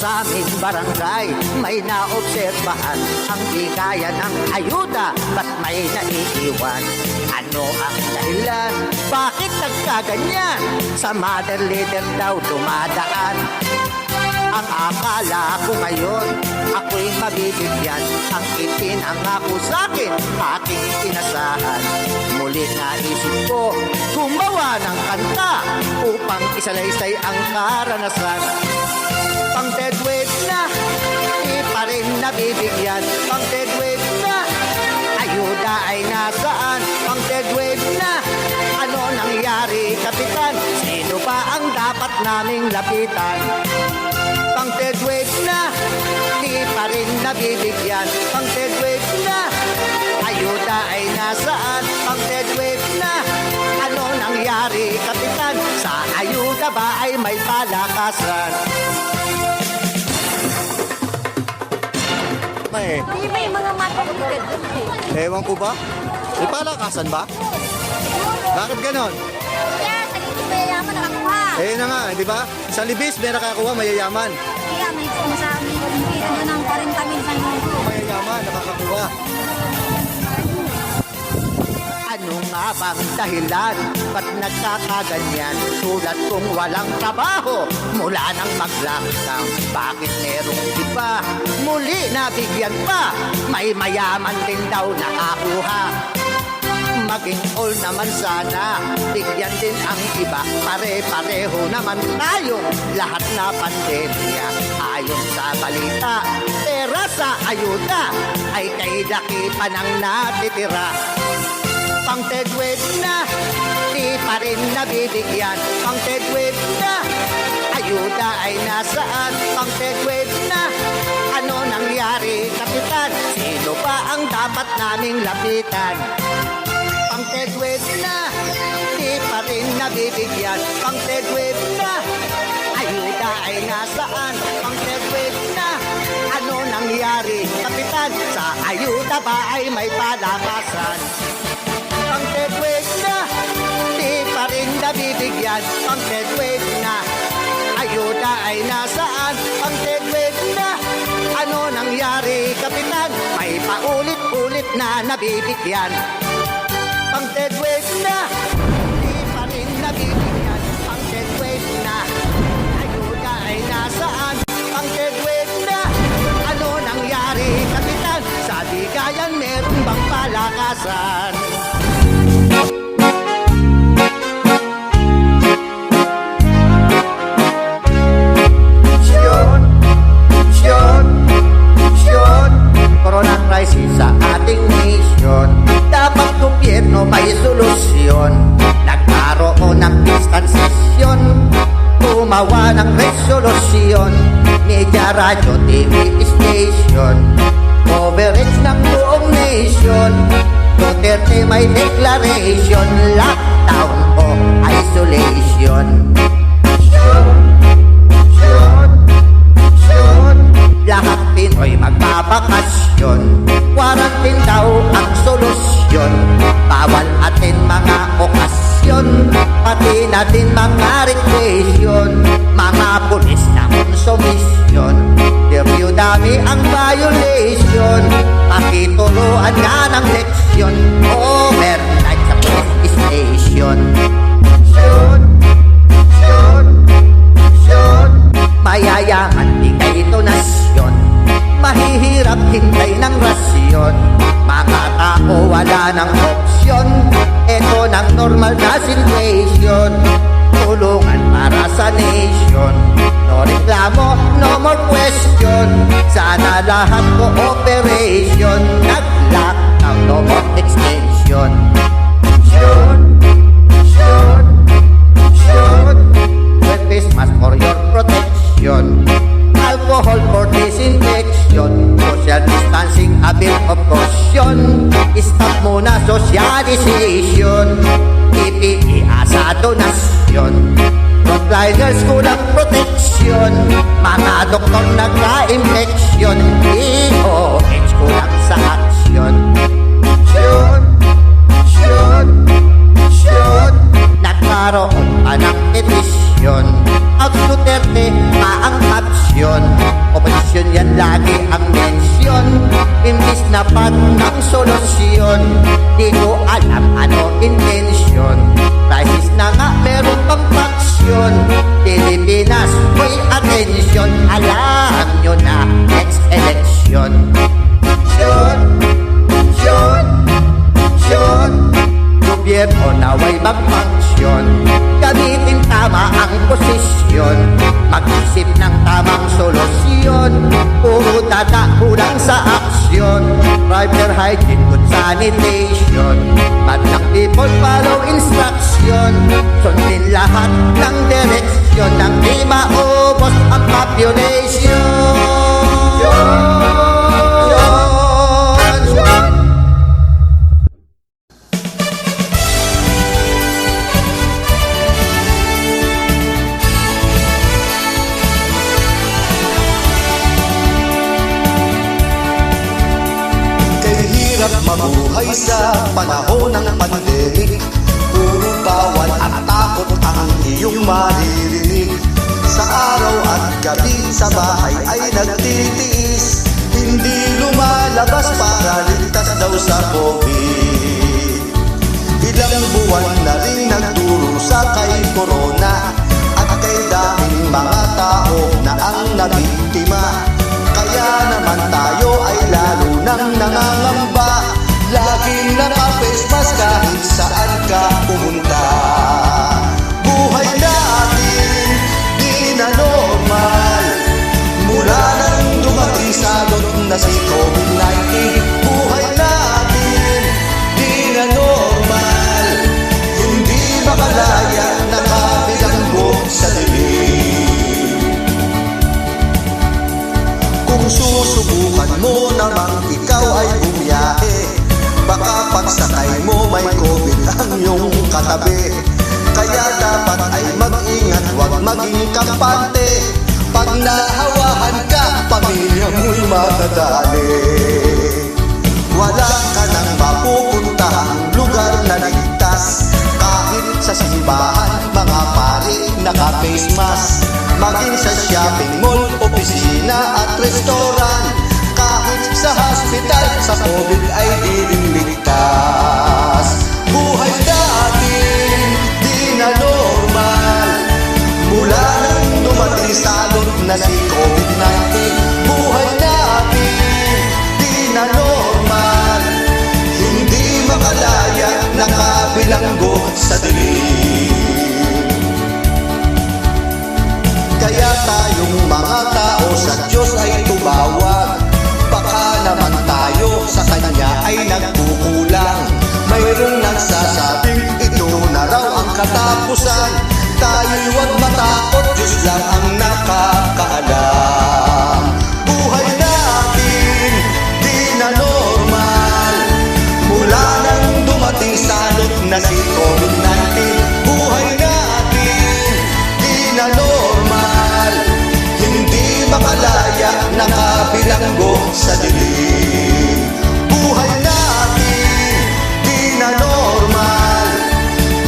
sa aming barangay, may naobserbahan ang di kaya ng ayuda, ba't may naiiwan? Ano ang dahilan? Bakit nagkaganyan? Sa mother leader daw dumadaan. Ang akala ko ngayon, ako'y mabibigyan. Ang itinangako sa'kin, aking inasahan. Muli naisip ko, gumawa ng kanta upang isalaysay ang karanasan. Pang dead wave na, di pa rin nabibigyan. Pang dead wave na, ayuda ay nasaan? Pang dead wave na, ano nangyari, kapitan? Sino ba ang dapat naming lapitan? Pang dead wave na, di pa rin nabibigyan. Pang dead wave na, ayuda ay nasaan? Pang dead wave na, ano nangyari, kapitan? Sa ayuda ba ay may palakasan? May mga matulitid. Ewan ko ba? May palakasan ba? Bakit ganon? Kaya sa dito mayayaman nakakuha. Eh na nga, di ba? Sa libis, may nakakuha, mayayaman. Kaya may sumasabi ko, hindi na ng 40 mil sa mundo. Mayayaman, nakakakuha. Ano nga bang dahilan? Ba't nagkakaganyan? Tulad kong walang trabaho mula nang mag-lockdown. Bakit merong iba? Muli nabigyan pa. May mayaman din daw nakakuha. Maging all naman sana, bigyan din ang iba. Pare-pareho naman tayong lahat na pandemya. Ayon sa balita, pera sa ayuda ay kay laki pa nang natitira. Pang dead wave na, di pa rin nabibigyan. Pang dead wave na, ayuda ay nasaan? Pang dead wave na, ano nangyari, kapitan? Sino pa ang dapat naming lapitan? Pang dead wave na, di pa rin nabibigyan. Pang dead wave na, ayuda ay nasaan? Pang dead wave na, ano nangyari, kapitan? Sa ayuda ba ay may palakasan? Pang dead wave na, di pa rin nabibigyan. Pang dead wave na, ayuda ay nasaan? Pang dead wave na, ano nangyari, kapitan? May paulit-ulit na nabibigyan. Pang dead wave na, di pa rin nabibigyan. Pang dead wave na, ayuda ay nasaan? Pang dead wave na, ano nangyari, kapitan? Sa bigayan meron bang palakasan? Corona crisis sa ating nation, dapat gobyerno may solusyon. Nagkaroon ng distansasyon, gumawa ng resolusyon. Media, radyo, TV station, coverage ng buong nation. Duterte may declaration, lockdown o isolation. Lahat Pinoy magbabakasyon, quarantine daw ang solusyon. Bawal atin mga okasyon, pati natin mga recreation. Mga pulis na konsumisyon, review dami ang violation. Pakituruan nga ng leksyon, overnight sa police station. Mayayaman di kay donasyon, mahihirap hintay ng rasyon. Mga tao wala ng opsyon, eto ng normal na situation. Tulungan para sa nation, no reklamo, no more question. Sana lahat cooperation, nag-lockdown, no more extension. Christmas for your protection, alcohol for disinfection, social distancing a bit of caution. Stop muna socialization, PPE asa donasyon. Frontliners kulang protection, mga doktor nagka-infection. DOH kulang sa aksyon. Nagkaroon pa ng petisyon, ang Duterte pa ang aksyon. tinapat ng solusyon. Di ko alam ano intensyon. Crisis na nga meron pang faksyon. Pilipinas, may atensyon. Alam nyo na, next election. Syon, syon, syon. Gobyerno naway magpangsyon. Gamitin tama ang posisyon. Mag-isip ng tamang solusyon. Puro data, kulang sa aksyon. Driver hygiene, good sanitation. Madlang people follow instruction. Sundin lahat ng direksyon nang di maubos ang population. Mabuhay sa panahon ng pandemic. Puro bawal at takot ang iyong maririnig. Sa araw at gabi sa bahay ay nagtitiis. Hindi lumalabas para ligtas daw sa COVID. Ilang buwan na rin nagdurusa kay corona. At kay daming mga tao na ang nabiktima. Kaya naman tayo ay lalo nang nangangamba. Laging naka-face mask kahit saan ka pumunta. Buhay natin, di na normal. Mula nang dumating sa lot na si COVID-19. Buhay natin, di na normal. Hindi makalaya, nakabilanggo sa dilim. Kung susubukan mo namang ikaw ay bumiyahe, baka pagsakay mo may COVID ang iyong katabi. Kaya dapat ay mag-ingat, huwag maging kampante. Pag nahawahan ka, pamilya mo'y madadali. Wala ka nang mapupuntahang lugar na ligtas. Kahit sa simbahan, mga pari naka-face mask. Maging sa shopping mall, opisina at restoran. Kahit sa hospital, sa COVID ay di rin ligtas. Buhay natin, di na normal. Mula nang dumating sa lot na si COVID-19. Buhay natin, di na normal. Hindi makalaya, nakabilanggo sa dilim. Kaya tayong mga tao sa Diyos ay tumawag. Baka naman tayo sa Kanya ay nagkukulang. Mayroong nagsasabing ito na raw ang katapusan. Tayo'y huwag matakot, Diyos lang ang nakakaalam. Buhay natin, di na normal. Mula nang dumating sa lot na si COVID-19. Buhay natin, di na normal. Hindi makalaya, nakabilanggo sa dilim. Buhay natin, di na normal.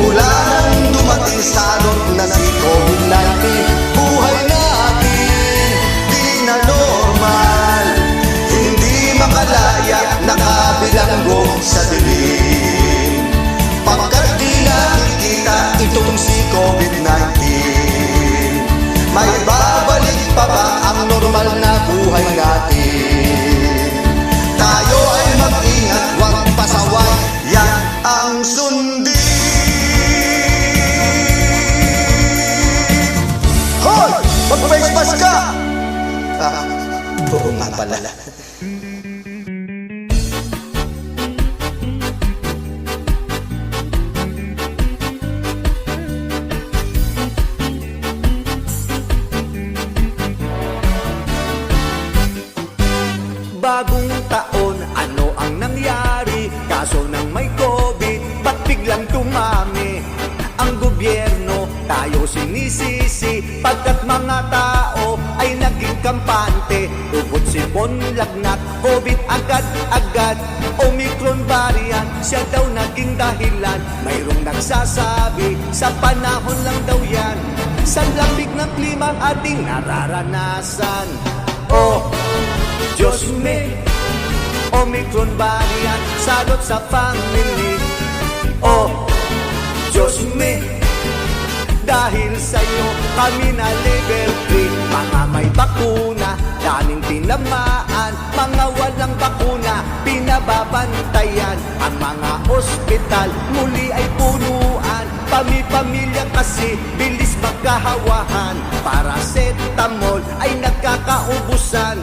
Mula nang dumating sa lot na si COVID-19. Buhay natin, di na normal. Hindi makalaya, nakabilanggo sa dilim. Pagkat di nakikita itong si COVID-19, may babalik pa ba ang normal na buhay natin? Tayo ay mag-ingat, huwag pasaway, yan ang sundin. Hoy! Mag-face mask ka! Oo nga pala. Bagong taon, ano ang nangyari? Kaso nang may COVID, ba't biglang tumami? Ang gobyerno, tayo sinisisi. Pagkat mga tao ay naging kampante. Ugot sipon, lagnat, COVID agad-agad. Omicron variant, siya daw naging dahilan. Mayroong nagsasabi, sa panahon lang daw yan. Sa lamig ng klima ating nararanasan. Oh, Diyos me, Omicron variant, salot sa family. Oh, Diyos me, dahil sa'yo kami na level 3. Mga may bakuna, daming tinamaan. Mga walang bakuna, pinababantayan. Ang mga ospital, muli ay punuan. Pamilya kasi, bilis magkahawahan. Paracetamol ay nagkakaubusan.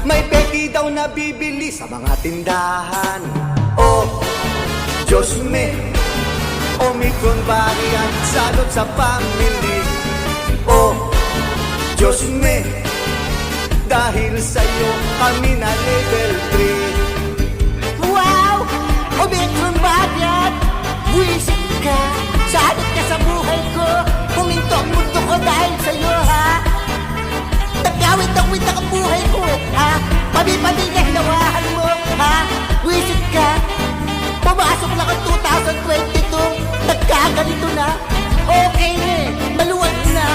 May peki daw na bibili sa mga tindahan. Oh, Diyos me, Omicron variant, salot sa family. Oh, Diyos me, dahil sa'yo kami na level 3. Wow! Omicron variant! Buisit ka! Salot ka sa buhay ko! Huminto ang mundo ko dahil sa'yo, ha? Nagkawit ang buhay ko, ha? Pami-pami na hinawahan mo, ha? Buisit ka! Pumasok lang ang 2022, nagkaganito na. Okay na eh, maluwag na.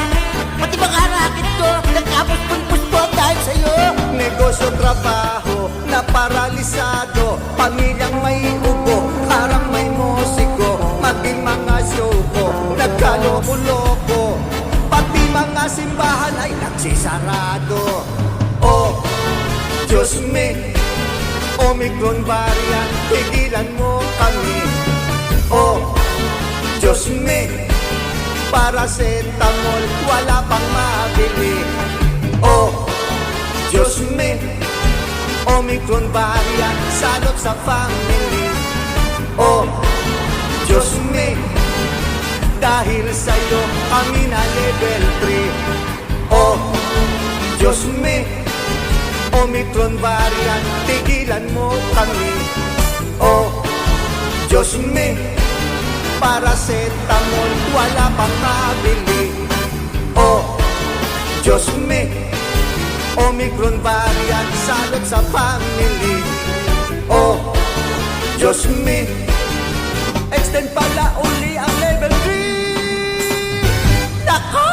Pati mga racket ko, nagkapos-punpos po dahil sa'yo. Negosyo, trabaho, na paralisado. Pamilyang may ubo, parang may musiko. Maging mga show ko, nagkaloko-loko. Pati mga simbahan ay nagsisarado. Oh, Diyos me, Omicron variant, pigilan mo kami. Oh, Diyos me, paracetamol, wala pang mabili. Oh, Diyos me, Omicron variant, salot sa family. Oh, Diyos me, dahil sa'yo kami na level 3. Oh, Diyos me, Omicron variant, tigilan mo kami. Oh, Diyos me, paracetamol, wala pang mabili. Oh, Diyos me, Omicron variant, salot sa family. Oh, Diyos me, extend pala uli ang level 3. Nako!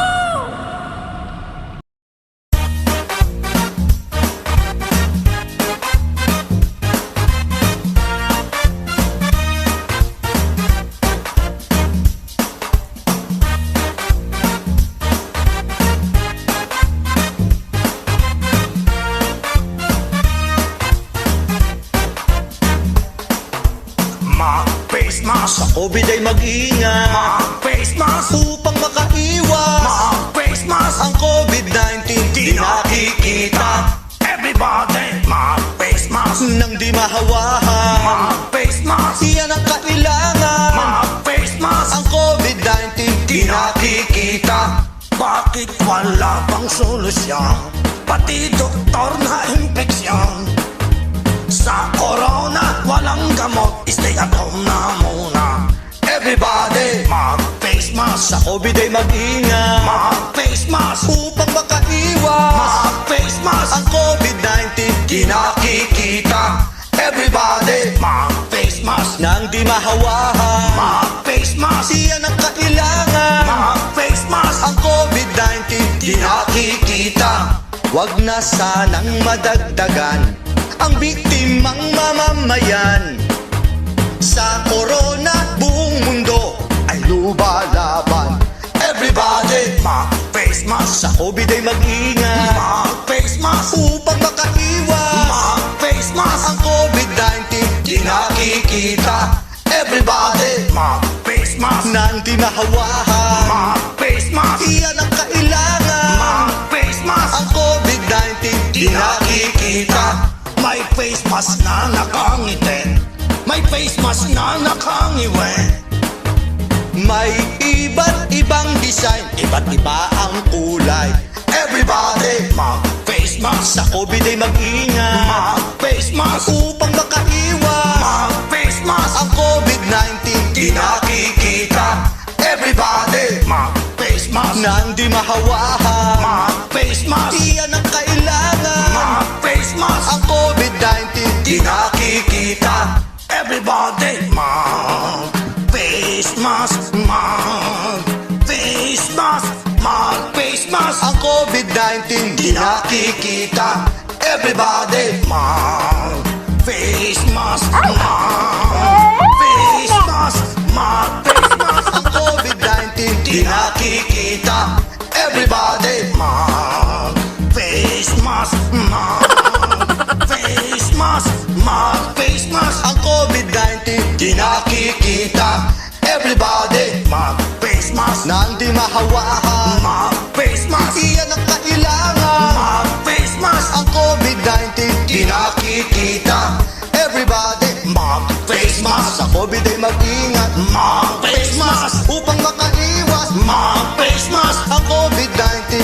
Mag-face mask, sa COVID ay mag-ingat. Mag-face mask, upang makaiwas. Mag-face mask, ang COVID-19 di nakikita. Everybody, mag-face mask, nang di mahawahan. Mag-face mask, yan ang kailangan. Mag-face mask, ang COVID-19 di nakikita. Bakit wala pang solusyon? Pati doktor na infeksyon. Sa corona, walang gamot, stay at home na muna. Everybody, mag-face mask, sa COVID ay mag-ingat. Mag-face mask, upang makaiwas. Mag-face mask, ang COVID-19 di nakikita. Everybody, mag-face mask, nang di mahawahan. Mag-face mask, yan ang kailangan. Mag-face mask, ang COVID-19 di nakikita. Wag na sanang madagdagan ang biktimang mamamayan. Sa corona, buong mundo ay lumalaban. Everybody, mag-face mask, sa COVID ay mag-ingat. Mag-face mask, upang makaiwas. Mag-face mask, ang COVID-19 di nakikita. Everybody, mag-face mask, nang di mahawahan. Mag-face mask, yan ang kailangan. Mag-face mask, ang COVID-19 di nakikita. May face mask na nakangiti, may face mask na nakangiwi. May iba't ibang design, iba't iba ang kulay. Everybody, mag-face mask, sa COVID ay mag-ingat. Mag-face mask, upang makaiwas. Mag-face mask, ang COVID-19 di nakikita. Everybody, mag-face mask, nang di mahawahan. Mag-face mask, yan ang kailangan. Mag-face mask, ang COVID-19 di nakikita. Everybody, mag-face mask, mag-face mask, mag-face mask, ang COVID-19 di nakikita. Everybody, mag-face mag-face mask. Ang COVID-19 di nakikita. Everybody, mag-face mask. Na hindi mahawakan, mag-face mask. Iyan ang kailangan, mag-face mask. Ang COVID-19 di nakikita. Everybody, mag-face mask. Sa COVID ay mag-ingat, mag-face mask. Upang makaiwas, mag-face mask. Ang COVID-19